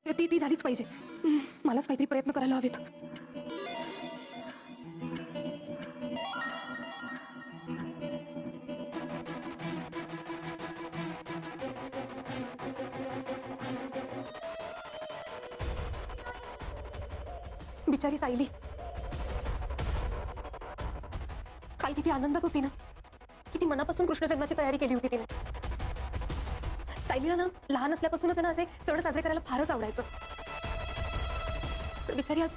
ती ती झालीच पाहिजे. मलाच काहीतरी प्रयत्न करायला हवेत. बिचारी सायली काल किती आनंदात होती ना, किती मनापासून कृष्ण जन्माची तयारी केली होती तिने. सायलीला ना लहान असल्यापासूनच ना असे सण साजरे करायला फारच आवडायचं. तर बिचारी आज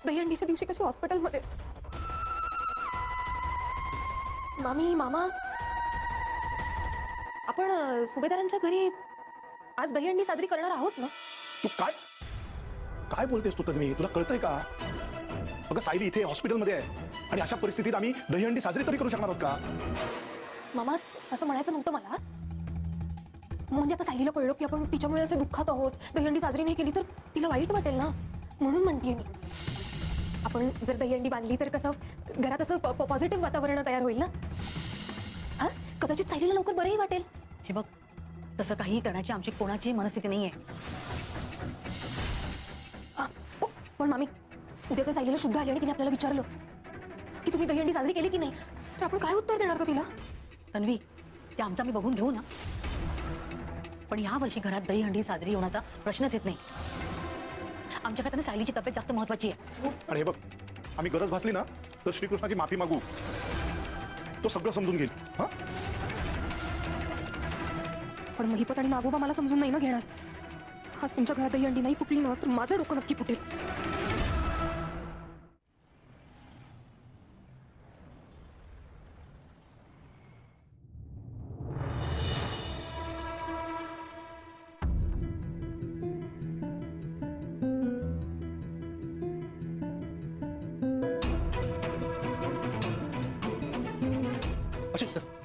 दहीहंडीच्या दिवशी कशी हॉस्पिटलमध्ये. मामी मामा आपण सुभेदारांच्या घरी आज दहीहंडी साजरी करणार आहोत ना. तू काय काय बोलतेस तू तन्वी? तुला कळतंय का? अगं सायली इथे हॉस्पिटलमध्ये आहे आणि अशा परिस्थितीत आम्ही दहीहंडी साजरी तरी करू शकणार आहोत का? मामा असं म्हणायचं नव्हतं मला. म्हणजे आता सायलीला कळलं की आपण तिच्यामुळे असे दुःखात आहोत, दहीहंडी साजरी नाही केली तर तिला वाईट वाटेल ना, म्हणून म्हणतेय मी. आपण जर दहीहंडी बांधली तर कसं घरात असं पॉझिटिव्ह वातावरण तयार होईल ना. हा कदाचित सायलीला लवकर बरंही वाटेल. हे बघ, तसं काही करण्याची आमची कोणाची मनस्थिती नाहीये. पण मामी उद्या जर सायलीला शुद्ध आली आणि तिने आपल्याला विचारलं की तुम्ही दहीहंडी साजरी केली की नाही, तर आपण काय उत्तर देणार का तिला? तन्वी, ते आमचं आम्ही बघून घेऊ ना. पण या वर्षी घरात दहीहंडी साजरी होण्याचा प्रश्नच येत नाही. आमच्या खात्याने सायलीची तब्येत जास्त महत्वाची आहे. आणि हे बघ, आम्ही गरज भासली ना तर श्रीकृष्णाची माफी मागू. तो सगळं समजून घेईल. हा पण महिपत आणि नागोबा मला समजून नाही ना घेणार. आज तुमच्या घरात दहीहंडी नाही फुटली ना तर माझं डोकं नक्की फुटेल.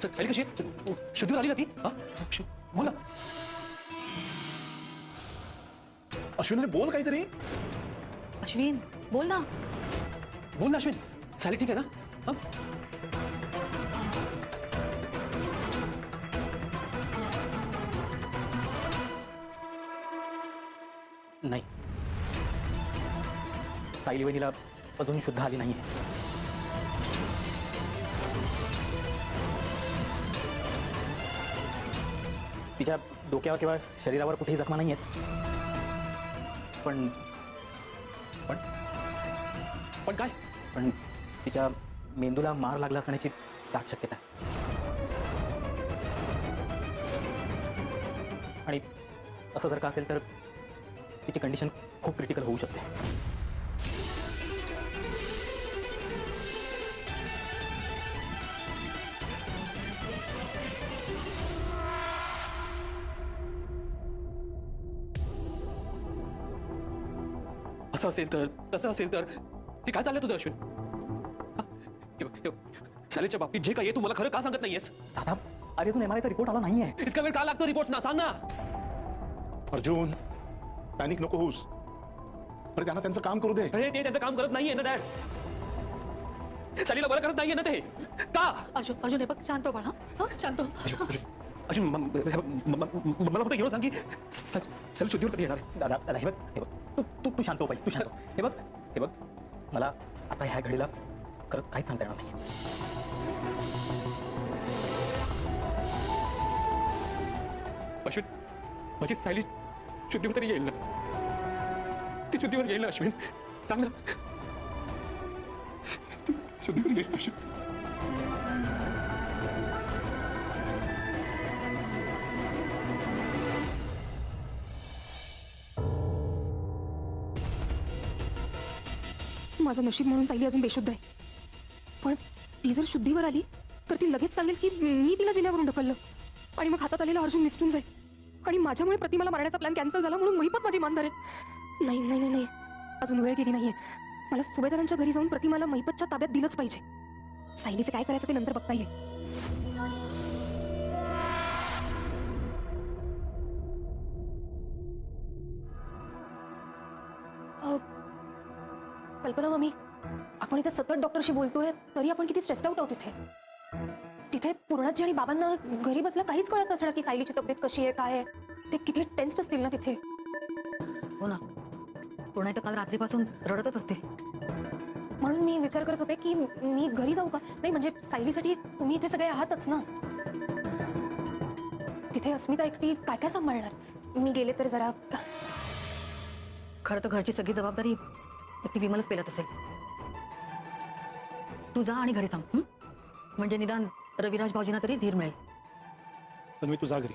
सायली कशी शुद्धीवर आली ना ती? बोल ना अश्विन, बोल काहीतरी. अश्विन बोल ना. बोल ना अश्विन. सायली ठीक आहे ना? नाही, सायली वहिनीला अजून शुद्ध आली नाहीये. तिच्या डोक्यावर किंवा शरीरावर कुठेही जखमा नाही आहेत. पण पण पण काय? पण तिच्या मेंदूला मार लागला असण्याची दाट शक्यता आहे. आणि असं जर का असेल तर तिची कंडिशन खूप क्रिटिकल होऊ शकते. असं असेल तर, तसं असेल तर, हे काय चाललंय तुझं अश्विन? सायलीच्या बाबतीत जे काही आहे तू मला खरं का सांगत नाहीयेस? दादा, अरे तू MRI चा रिपोर्ट आला नाहीये. इतका वेळ का लागतो रिपोर्ट ना? सांग ना. अर्जुन, पॅनिक नको होऊस. अरे त्यांना त्यांचं काम करू दे. अरे ते त्यांचं काम करत नाहीये ना डॅड. सायलीला बरं करत नाहीये ना ते. का? अर्जुन अर्जुन हे बघ, शांत हो बाळा. हा शांत हो. अश्विन, मला फक्त एवढं सांग की सायली शुद्धीवर कधी येणार? दादा दादा हे बघ तू शांत हो पाहिजे. तू शांत हो. हे बघ मला आता ह्या घडीला खरंच काहीच सांगता येणार नाही. अश्विन, माझी सायली शुद्धीवर तरी येईल ना? ती शुद्धीवर येईल ना अश्विन? सांग ना. शुद्धीवर येईल अश्विन. माझं नशीब म्हणून सायली अजून बेशुद्ध आहे. पण ती जर शुद्धीवर आली तर ती लगेच सांगेल की मी तिला जिन्यावरून ढकललं आणि मग हातात आलेला अर्जुन निसटून जाईल आणि माझ्यामुळे प्रतिमाला मारण्याचा प्लॅन कॅन्सल झाला म्हणून महिपत माझी मान धरेल. नाही नाही नाही नाही, अजून वेळ गेली नाहीये. मला सुभेदारांच्या घरी जाऊन प्रतिमाला महिपतच्या ताब्यात दिलंच पाहिजे. सायलीचं काय करायचं ते नंतर बघता येईल. कल्पना मामी, आपण इथे सतत डॉक्टरशी बोलतोय तरी आपण किती स्ट्रेस्ड आउट आहोत इथे. तिथे पूर्णाजी आणि बाबांना घरी बसला काहीच कळत नसणार की सायलीची तब्येत कशी आहे काय आहे. ते किती टेन्स्ड असतील ना तिथे. हो ना, पूर्ण तर काल रात्रीपासून रडतच असते. म्हणून मी विचार करत होते की मी घरी जाऊ का. नाही म्हणजे सायलीसाठी तुम्ही इथे सगळे आहातच ना. तिथे अस्मिता एकटी काय काय सांभाळणार. मी गेले तर जरा. खरं तर घरची सगळी जबाबदारी ती विमलच पेलत असेल. तू जा आणि घरी थांब, हं? म्हणजे निदान रविराज भाऊजींना तरी धीर मिळेल. तन्वी तू जा घरी.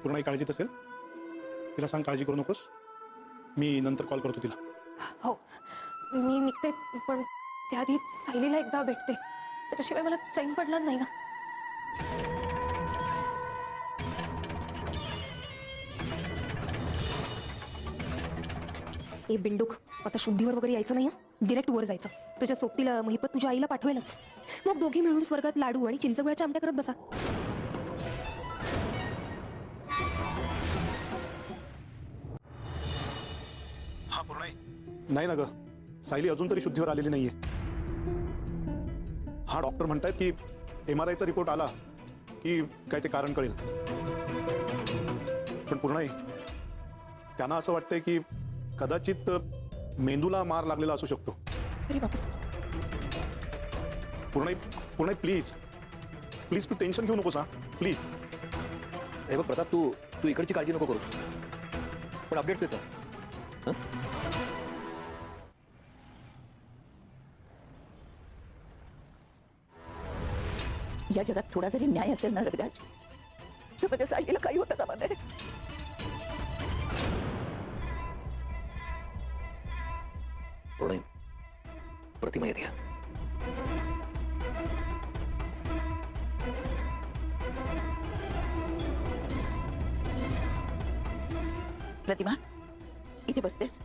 पूर्ण काळजीत असेल, तिला सांग काळजी करू नकोस. मी नंतर कॉल करतो तिला. हो मी निघते, पण त्याआधी सायलीला एकदा भेटते. त्याच्याशिवाय मला चैन पडणार नाही ना. ए बिंडूक, आता शुद्धीवर वगैरे यायचं नाही हं? डिरेक्ट वर जायचं. तुझ्या सोबतीला महिपत तुझ्या आईला पाठवेलच. मग दोघी मिळून स्वर्गात लाडू आणि चिंचगुळाच्या आमट्या करत बसा. हा पूर्ण नाही ना ग, सायली अजून तरी शुद्धीवर आलेली नाहीये. हा डॉक्टर म्हणतायत की MRI चा रिपोर्ट आला की काय ते कारण कळेल. पण पूर्ण त्यांना असं वाटतंय की कदाचित मेंदूला मार लागलेला असू शकतो. अरे बापरे. पूर्ण प्लीज प्लीज तू टेन्शन घेऊ नकोस. हा प्लीज. हे बघ प्रताप, तू इकडची काळजी नको करूस, पण अपडेट्स येतं. या जगात थोडा जरी न्याय असेल ना रविराज, तर माझ्या सायलीला काही होतं का म्हणे. प्रणय, प्रतिमा येते. प्रतिमा इथे बसतेस.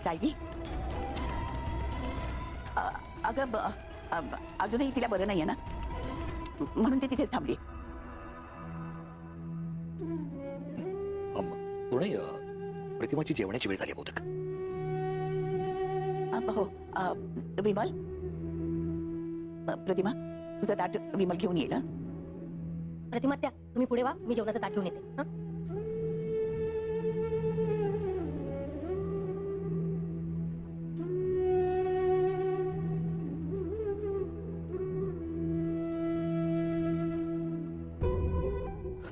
सायली, अगं अजूनही तिला बरं नाहीये ना, म्हणून ती तिथेच थांबली. प्रणय, प्रतिमाची जेवणाची वेळ झाली बहुतेक. हो विमल, प्रतिमा तुझं ताट विमल घेऊन येईल. प्रतिमा त्या तुम्ही पुढे वा, मी जेवणाचं ताट घेऊन येते. हं?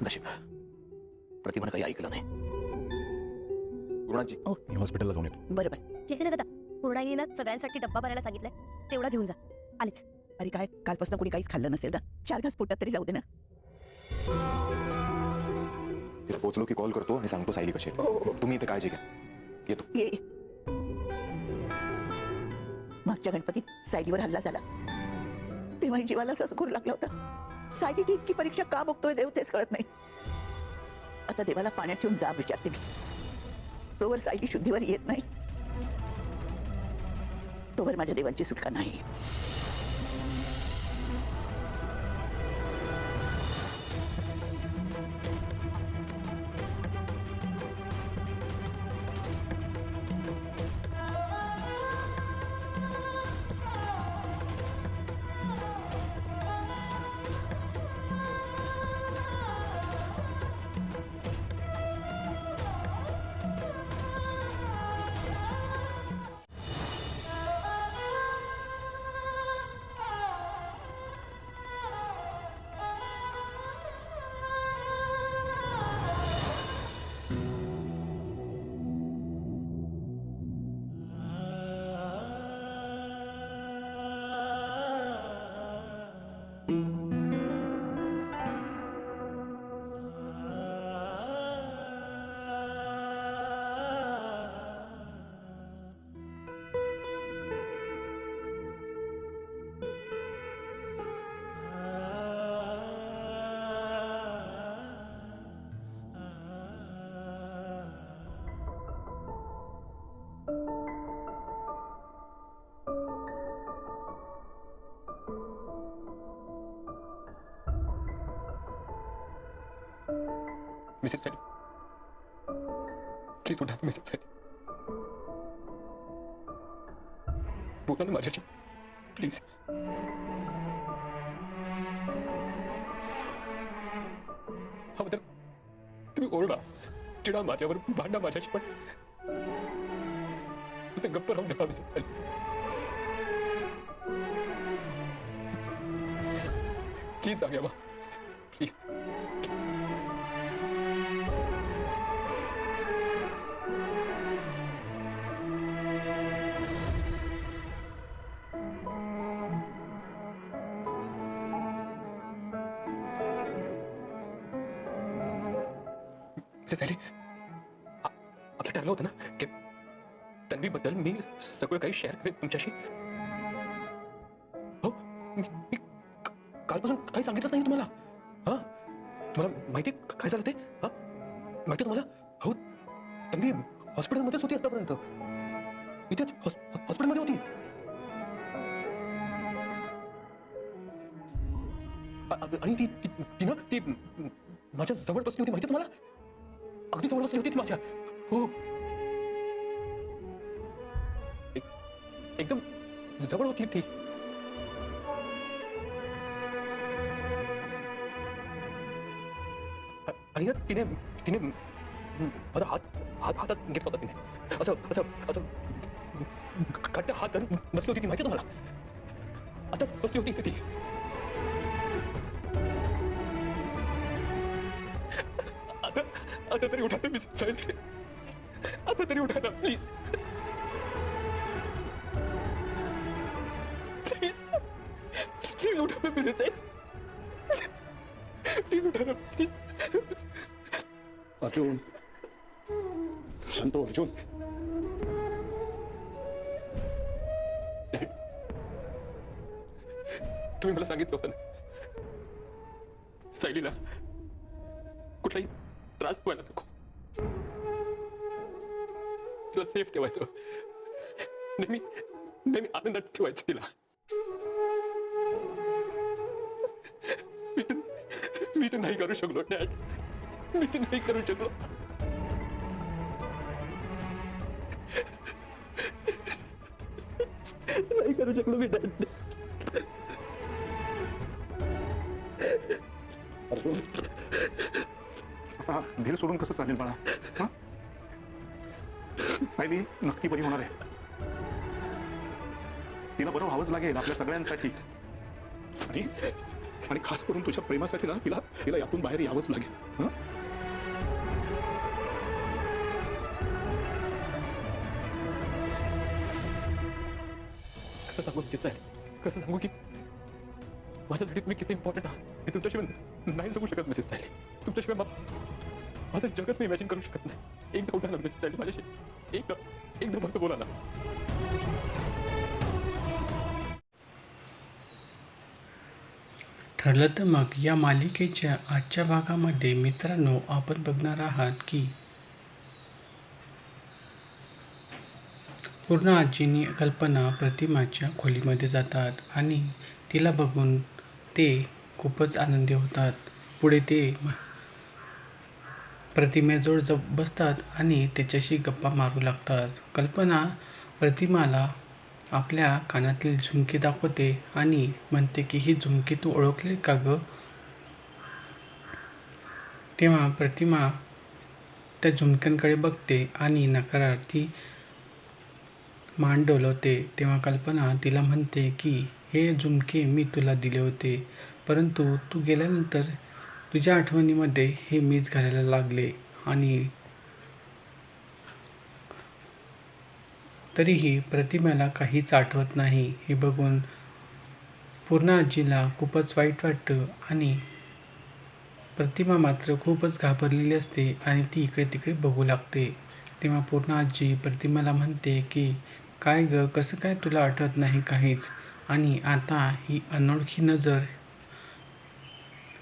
नशीब प्रतिमानं काही ऐकलं नाही. पूर्णाजी ओ. मी हॉस्पिटलला जाऊन येतो. बरोबर. ठीक आहे दादा, पूर्णाईने ना सगळ्यांसाठी डब्बा भरायला सांगितलंय, तेवढा घेऊन जा. आलेच. अरे काय, कालपासून कोणी काहीच खाल्लं नसेल ना. 4 घास पोटात तरी जाऊ दे ना. तिथे पोहोचलो की कॉल करतो आणि सांगतो सायली कशी हो, हो. आहे. तुम्ही इथे काळजी घ्या. येतो. ये. मागच्या गणपतीत सायलीवर हल्ला झाला तेव्हाही जीवाला असा घोर लागला होता. सायलीची इतकी परीक्षा का बघतोय देव तेच कळत नाही. आता देवाला पाण्यात ठेवून जा विचारते मी. तोवर सायली शुद्धीवर येत नाही, तोवर माझ्या देवांची सुटका नाही. Mrs Sayali, please don't have Mrs Sayali. बोला ना माझ्याशी प्लीज. हा तर तुम्ही ओरडा, चिडा माझ्यावर, भांडा माझ्याशी, पण तुझं गप्प राहून नका मिसेस सायली. प्लीज जाग्या व्हा, प्लीज. मिसेस सायली, आपलं ठरलं होतं ना की तन्वीबद्दल मी सगळं काही शेअर करेन तुमच्याशी. हो, मी कालपासून काही सांगितलंच नाही तुम्हाला. हा, तुम्हाला माहिती काय झालं ते? हा, माहिती तुम्हाला? हो, तन्वी हॉस्पिटलमध्येच होती आतापर्यंत, इथेच हॉस्पिटलमध्ये होती. आणि ती ती ना ती माझ्या जवळ बसली होती, माहिती तुम्हाला? अगदी जवळ बसली होती ती माझ्या. हो, एकदम जवळ होती ती. आणि ना तिने तिने माझा हातात घेतला होता. तिने असं असं असं घट्ट हात धरून बसली होती ती, माहिती तुम्हाला? आताच बसली होती इथे ती. आता तरी उठा ना मिसेस सायली, आता तरी उठा ना प्लीज. प्लीज प्लीज उठा ना मिसेस सायली, प्लीज उठा ना प्लीज. अर्जुन, शांत हो अर्जुन. तुम्ही मला सांगितलं होतं ना सायलीला कुठलाही त्रास व्हायला नको, तिला सेफ ठेवायचं, नेहमी नेहमी आनंदात ठेवायचं तिला. मी तर नाही करू शकलो डॅड, मी तर नाही करू शकलो. नाही करू शकलो मी डॅड. अर्जुन, असा धीर सोडून कसं चालेल बाळा? हा, सायली नक्की बरी होणार आहे. तिला बरं व्हावंच लागेल आपल्या सगळ्यांसाठी, आणि आणि खास करून तुझ्या प्रेमासाठी ना तिला तिला यातून बाहेर यावंच लागेल. हा, कसं सांगू मिसेस सायली, कसं सांगू की माझ्यासाठी तुम्ही किती इम्पॉर्टंट आहात हे तुमच्याशिवाय नाही जगू शकत मिसेस सायली. तुमच्याशिवाय माझं जगच मी इमॅजिन करू शकत नाही. एकदा उठा ना मिसेस सायली माझ्याशी, एकदा फक्त बोला ना. ठरलं तर मग या मालिकेच्या आजच्या भागामध्ये मित्रांनो आपण बघणार आहात की पूर्ण आजीनी कल्पना प्रतिमाच्या खोलीमध्ये जातात आणि तिला बघून ते खूपच आनंदी होतात. पुढे ते प्रतिमेजवळ बसतात आणि त्याच्याशी गप्पा मारू लागतात. कल्पना प्रतिमाला आपल्या कानातील झुमके दाखवते आणि म्हणते की ही झुमके तू ओळखले का ग? तेव्हा प्रतिमा त्या झुमक्यांकडे बघते आणि नकारार्थी मान डोलवते. तेव्हा कल्पना तिला म्हणते की हे झुमके मी तुला दिले होते, परंतु तू गेल्यानंतर तुझ्या आठवणीमध्ये हे मीच घालायला लागले आणि तरीही प्रतिमेला काहीच आठवत नाही. हे बघून पूर्ण आजीला खूपच वाईट वाटतं आणि प्रतिमा मात्र खूपच घाबरलेली असते आणि ती इकडे तिकडे बघू लागते. तेव्हा पूर्ण आजी प्रतिमाला म्हणते की काय ग, कसं काय तुला आठवत नाही काहीच? आणि आता ही अनोळखी नजर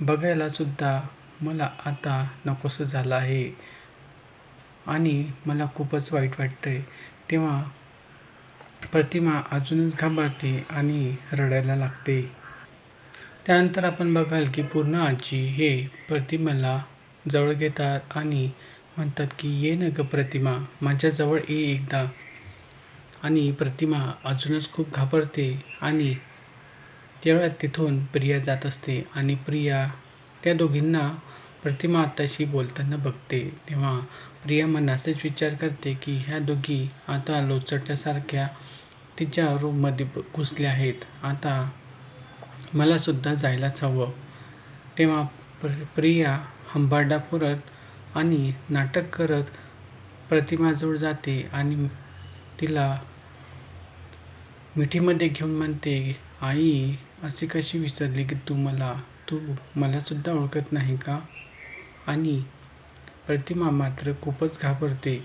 बघायला सुद्धा मला आता नकोसं झालं आहे आणि मला खूपच वाईट वाटतंय. तेव्हा प्रतिमा अजूनच घाबरते आणि रडायला लागते. त्यानंतर आपण बघाल की पूर्ण आजी हे प्रतिमाला जवळ घेतात आणि म्हणतात की ये ना ग प्रतिमा, माझ्याजवळ ये एकदा. आणि प्रतिमा अजूनच खूप घाबरते आणि तेवढ्या तिथून प्रिया जात असते आणि प्रिया त्या दोघींना प्रतिमा आत्ताशी बोलताना बघते. तेव्हा प्रिया मनातच विचार करते की ह्या दोघी आता लोचटल्यासारख्या तिच्या रूममध्ये घुसल्या आहेत. आता मला सुद्धा जायलाच हवं. तेव्हा प्रिया हंबरडा फोडत आणि नाटक करत प्रतिमाजवळ जाते आणि तिला मिठीमध्ये घेऊन म्हणते, आई अशी कशी विसरली की तू मला सुद्धा ओळखत नाही का? आणि प्रतिमा मात्र खूपच घाबरते.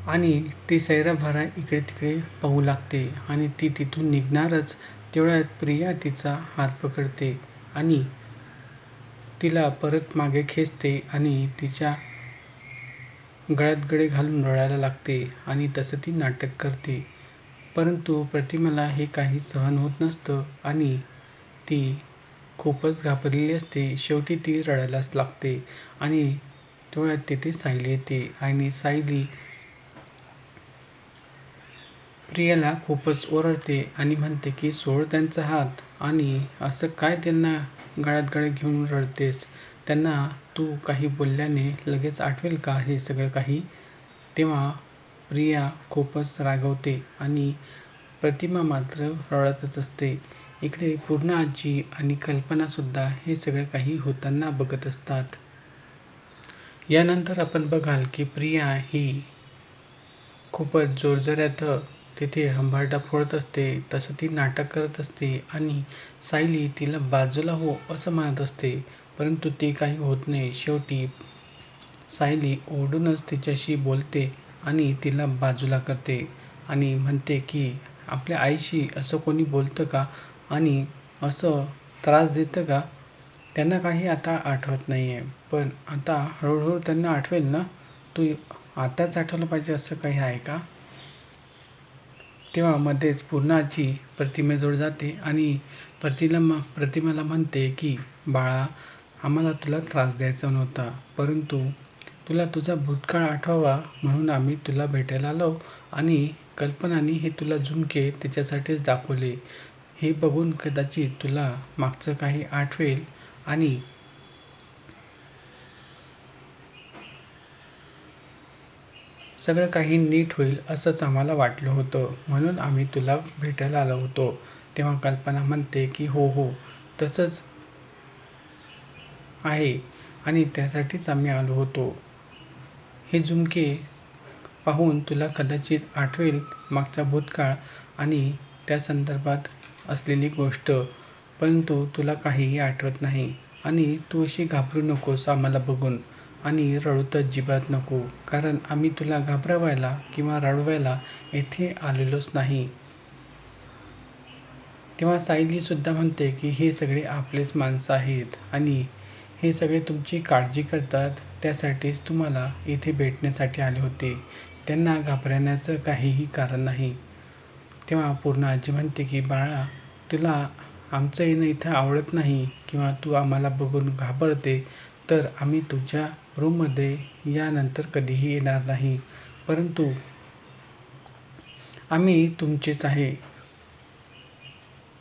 आणि ती सैराभरा इकडे तिकडे पाहू लागते आणि ती तिथून निघणारच तेवढ्यात प्रिया तिचा हात पकडते आणि तिला परत मागे खेचते आणि तिच्या गळ्यात गळे घालून रडायला लागते आणि तसं ती नाटक करते. परंतु प्रतिमाला हे काही सहन होत नसतं आणि ती खूपच घाबरलेली असते. शेवटी ती रडायलाच लागते आणि तेवढ्यात तिथे सायली येते आणि सायली प्रियाला खूपच ओरडते आणि म्हणते की सोड त्यांचा हात आणि असं काय त्यांना गळ्यात गळे घेऊन रडतेस? त्यांना तू काही बोलल्याने लगेच आठवेल का हे सगळं काही? तेव्हा प्रिया खूपच रागवते आणि प्रतिमा मात्र रडतच असते. इकडे पूर्ण आजी आणि कल्पनासुद्धा हे सगळं काही होताना बघत असतात. यानंतर आपण बघाल की प्रिया ही खूपच जोरजोरात तिथे हंबरडा फोडत असते. तसं ती नाटक करत असते आणि सायली तिला बाजूला हो असं म्हणत असते. परंतु ते काही होत नाही. शेवटी सायली ओरडूनच तिच्याशी बोलते आणि तिला बाजूला करते आणि म्हणते की आपल्या आईशी असं कोणी बोलतं का आणि असं त्रास देतं का? त्यांना काही आता आठवत नाही आहे, पण आता हळूहळू त्यांना आठवेल ना? तू आताच आठवलं पाहिजे असं काही आहे का? तेव्हा मध्येच पूर्ण आजी प्रतिमेजवळ जाते आणि प्रतिमाला म्हणते की बाळा, आम्हाला तुला त्रास द्यायचा नव्हता, परंतु तुला तुझा भूतकाळ आठवावा म्हणून आम्ही तुला भेटायला आलो आणि कल्पनाने हे तुला झुमके त्याच्यासाठीच दाखवले. हे बघून कदाचित तुला मागचं काही आठवेल आणि सगळं काही नीट होईल असंच आम्हाला वाटलं होतं, म्हणून आम्ही तुला भेटायला आलो होतो. तेव्हा कल्पना म्हणते की हो तसंच आहे आणि त्यासाठीच आम्ही आलो होतो. हे झुमके पाहून तुला कदाचित आठवेल मागचा भूतकाळ आणि त्या संदर्भात असलेली गोष्ट, परंतु तुला काहीही आठवत नाही आणि तू अशी घाबरू नकोस आम्हाला बघून आणि रडू तर अजिबात नको, कारण आम्ही तुला घाबरवायला किंवा रडवायला येथे आलेलोच नाही. तेव्हा सायलीसुद्धा म्हणते की हे सगळे आपलेच माणसं आहेत आणि हे सगळे तुमची काळजी करतात, त्यासाठीच तुम्हाला इथे भेटण्यासाठी आले होते. त्यांना घाबरण्याचं काहीही कारण नाही. तेव्हा पूर्ण आजी म्हणते की बाळा, तुला आमचं येणं इथं आवडत नाही किंवा तू आम्हाला बघून घाबरते, तर आम्ही तुझ्या रूममध्ये यानंतर कधीही येणार नाही, परंतु आम्ही तुमचेच आहे.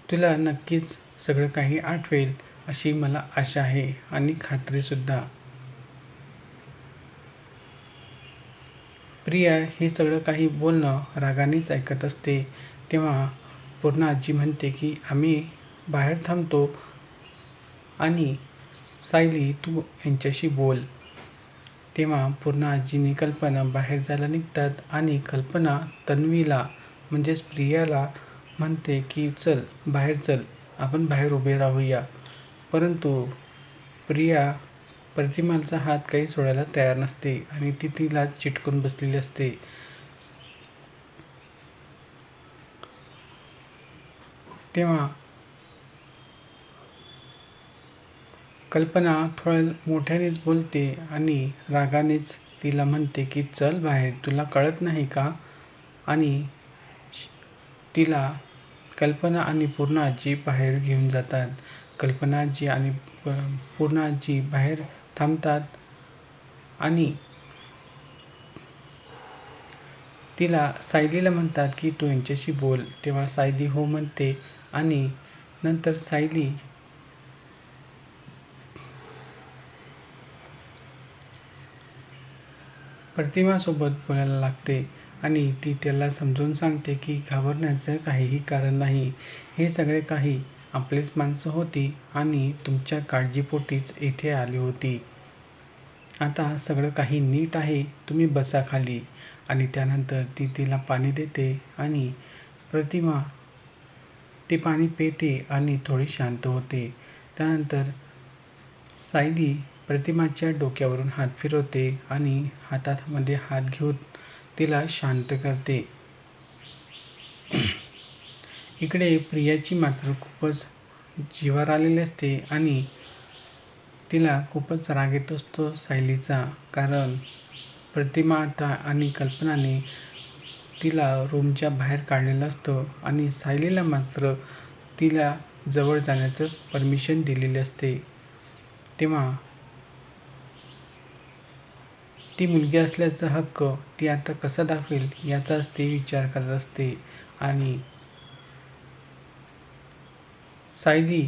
तुला नक्कीच सगळं काही आठवेल अशी मला आशा आहे आणि खात्रीसुद्धा. प्रिया हे सगळं काही बोलणं रागानेच ऐकत असते. तेव्हा पूर्ण आजी म्हणते की आम्ही बाहेर थांबतो आणि सायली तू यांच्याशी बोल. तेव्हा पूर्ण आजीनी कल्पना बाहेर जायला निघतात आणि कल्पना तन्वीला म्हणजेच प्रियाला म्हणते की चल बाहेर चल, आपण बाहेर उभे राहूया. परंतु प्रिया प्रतिमाचा हात काही सोडायला तयार नसते आणि ती तिला चिटकून बसलेली असते. तेव्हा कल्पना थोड्या मोठ्यानेच बोलते आणि रागानेच तिला म्हणते की चल बाहेर, तुला कळत नाही का? आणि तिला कल्पना आणि पूर्ण आजी बाहेर घेऊन जातात. कल्पना आजी आणि पूर्ण आजी बाहेर थांबतात आणि तिला सायलीला म्हणतात की तू यांच्याशी बोल. तेव्हा सायली हो म्हणते आणि नंतर सायली प्रतिमासोबत बोलायला लागते आणि ती त्याला समजून सांगते की घाबरण्याचं काहीही कारण नाही. हे सगळे काही आपलीच माणसं होती आणि तुमच्या काळजीपोटीच इथे आली होती. आता सगळं काही नीट आहे, तुम्ही बसा खाली. आणि त्यानंतर ती तिला पाणी देते आणि प्रतिमा ते पाणी पिते आणि थोडी शांत होते. त्यानंतर सायली प्रतिमाच्या डोक्यावरून हात फिरवते आणि हातामध्ये हात घेऊन तिला शांत करते. इकडे प्रियाची मात्र खूपच जीवावर आलेली असते आणि तिला खूपच राग येत असतो सायलीचा. कारण प्रतिमा आता आणि कल्पनाने तिला रूमच्या बाहेर काढलेलं असतं आणि सायलीला मात्र तिला जवळ जाण्याचं परमिशन दिलेली असते. तेव्हा ती मुलगी असल्याचा हक्क ती आता कसा दाखवेल याचाच ती विचार करत असते. आणि सायली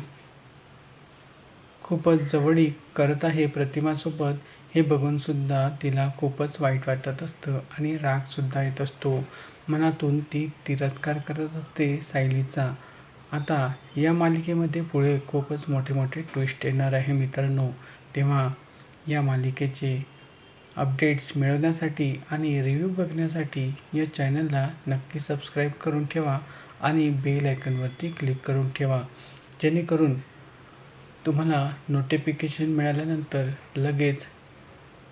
खूपच जवळीक करत आहे प्रतिमासोबत हे बघून सुद्धा तिला खूपच वाईट वाटत असतं आणि राग सुद्धा येत असतो. मनातून ती तिरस्कार करत असते सायलीचा. आता या मालिकेमध्ये पुढे खूपच मोठे मोठे ट्विस्ट येणार आहे मित्रांनो. तेव्हा या मालिकेचे अपडेट्स मिळवण्यासाठी आणि रिव्ह्यू बघण्यासाठी या चॅनलला नक्की सबस्क्राईब करून ठेवा आणि बेल आयकॉनवरती क्लिक करून ठेवा, जेणेकरून तुम्हाला नोटिफिकेशन मिळाल्यानंतर लगेच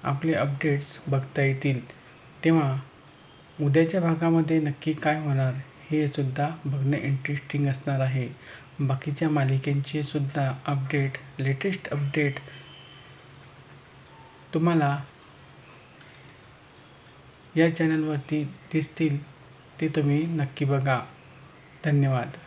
आपले अपडेट्स बघता येतील. तेव्हा उद्याच्या भागामध्ये नक्की काय होणार हे सुद्धा बघणं इंटरेस्टिंग असणार आहे. बाकीच्या मालिकेंचे सुद्धा अपडेट, लेटेस्ट अपडेट तुम्हाला या चॅनलवरती दिसतील, ते तुम्ही नक्की बघा. धन्यवाद.